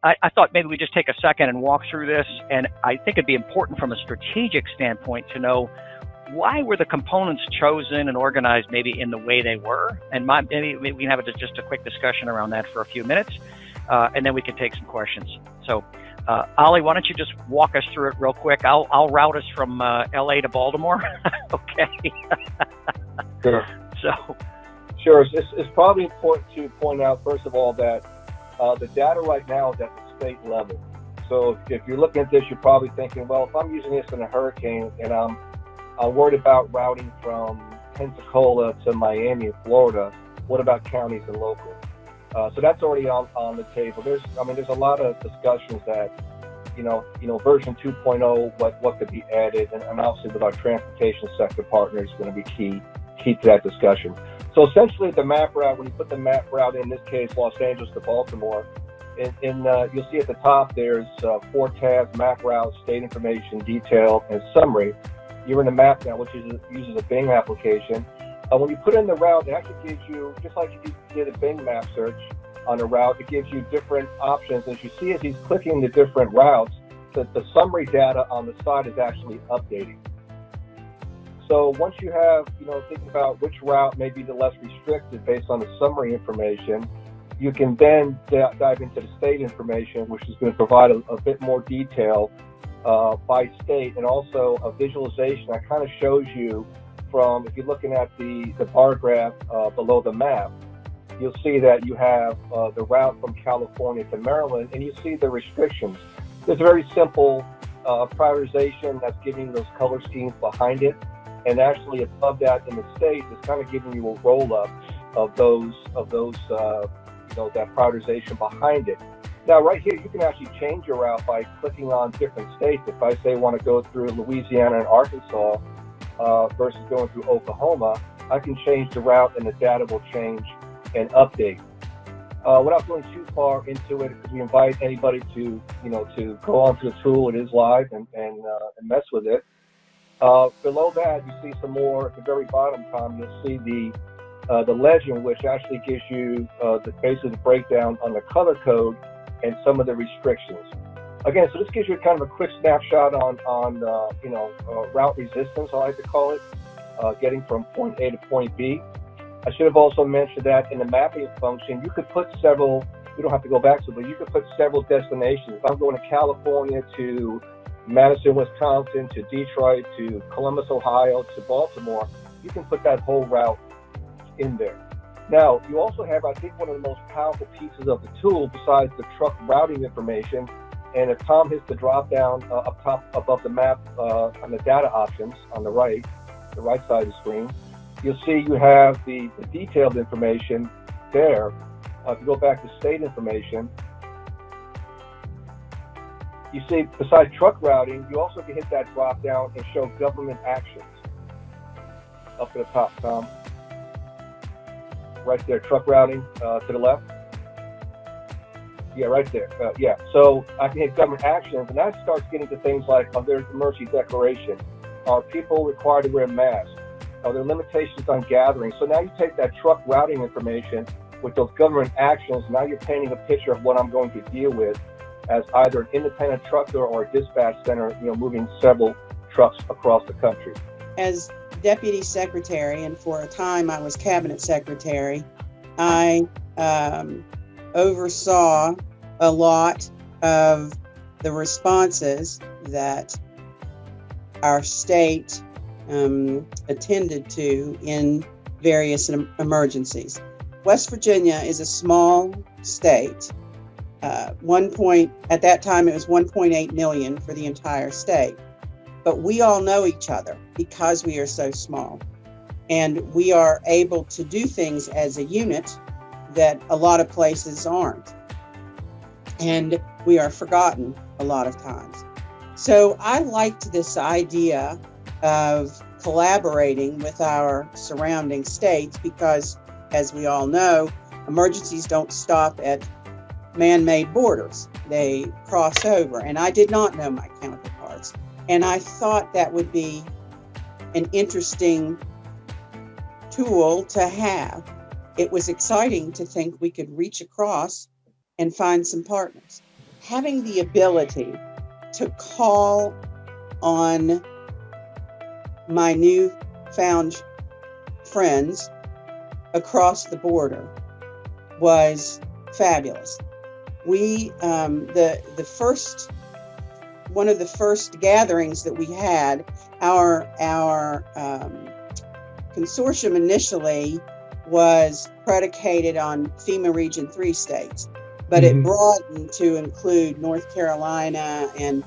I thought maybe we just take a second and walk through this, and I think it'd be important from a strategic standpoint to know why were the components chosen and organized maybe in the way they were, and maybe we can have just a quick discussion around that for a few minutes, and then we can take some questions. So, Ollie, why don't you just walk us through it real quick? I'll route us from LA to Baltimore. Okay. Sure. So. Sure. It's probably important to point out, first of all, that the data right now is at the state level. So if you're looking at this, you're probably thinking, well, if I'm using this in a hurricane and I'm worried about routing from Pensacola to Miami, Florida, what about counties and local? So that's already on the table. There's a lot of discussions that, version 2.0, what could be added, and obviously with our transportation sector partners, going to be key to that discussion. So essentially, the map route, when you put the map route in this case, Los Angeles to Baltimore, you'll see at the top there's 4 tabs: map route, state information, detail, and summary. You're in the map now, which uses a Bing application. When you put in the route, it actually gives you, just like you did a Bing map search on a route, it gives you different options. As you see, as he's clicking the different routes, the summary data on the side is actually updating. So once you have, thinking about which route may be the less restricted based on the summary information, you can then dive into the state information, which is going to provide a bit more detail by state, and also a visualization that kind of shows you from, if you're looking at the bar graph below the map, you'll see that you have the route from California to Maryland, and you see the restrictions. There's a very simple prioritization that's giving you those color schemes behind it. And actually above that in the states, it's kind of giving you a roll-up of those that prioritization behind it. Now, right here, you can actually change your route by clicking on different states. If I say want to go through Louisiana and Arkansas versus going through Oklahoma, I can change the route and the data will change and update. Without going too far into it, we invite anybody to go onto the tool. It is live and mess with it. Below that, you see some more at the very bottom, Tom. You'll see the legend, which actually gives you basically the breakdown on the color code and some of the restrictions. Again, so this gives you kind of a quick snapshot on route resistance, I like to call it, getting from point A to point B. I should have also mentioned that in the mapping function, you could put several. You don't have to go back to it, but you could put several destinations. If I'm going to California to Madison, Wisconsin, to Detroit, to Columbus, Ohio, to Baltimore, you can put that whole route in there. Now, you also have, I think, one of the most powerful pieces of the tool besides the truck routing information. And if Tom hits the drop down up top above the map on the data options on the right side of the screen, you'll see you have the detailed information there. If you go back to state information, you see, besides truck routing, you also can hit that drop down and show government actions up at the top, Tom. Right there, truck routing to the left. Yeah, right there. Yeah, so I can hit government actions, and that starts getting to things like, there's emergency declaration. Are people required to wear masks? Are there limitations on gathering? So now you take that truck routing information with those government actions. Now you're painting a picture of what I'm going to deal with as either an independent trucker or a dispatch center, moving several trucks across the country. As deputy secretary, and for a time I was cabinet secretary, I oversaw a lot of the responses that our state attended to in various emergencies. West Virginia is a small state. At that time, it was 1.8 million for the entire state. But we all know each other because we are so small. And we are able to do things as a unit that a lot of places aren't. And we are forgotten a lot of times. So I liked this idea of collaborating with our surrounding states because, as we all know, emergencies don't stop at man-made borders. They cross over. And I did not know my counterparts. And I thought that would be an interesting tool to have. It was exciting to think we could reach across and find some partners. having the ability to call on my newfound friends across the border was fabulous. We one of the first gatherings that we had, our consortium initially was predicated on FEMA Region 3 states, but it broadened to include North Carolina and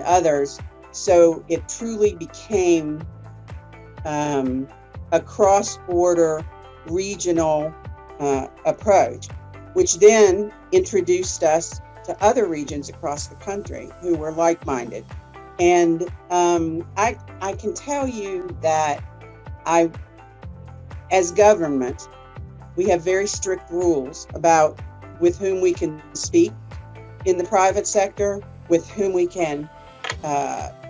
others. So it truly became a cross-border regional approach, which then introduced us to other regions across the country who were like-minded. And I can tell you that as government, we have very strict rules about with whom we can speak in the private sector, with whom we can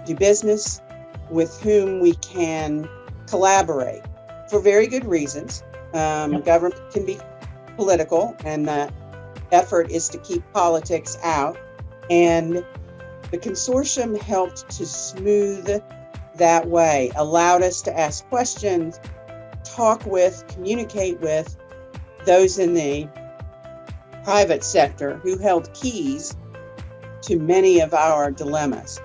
do business, with whom we can collaborate for very good reasons. Government can be political, and the effort is to keep politics out. And the consortium helped to smooth that way, allowed us to ask questions, talk with, communicate with those in the private sector who held keys to many of our dilemmas.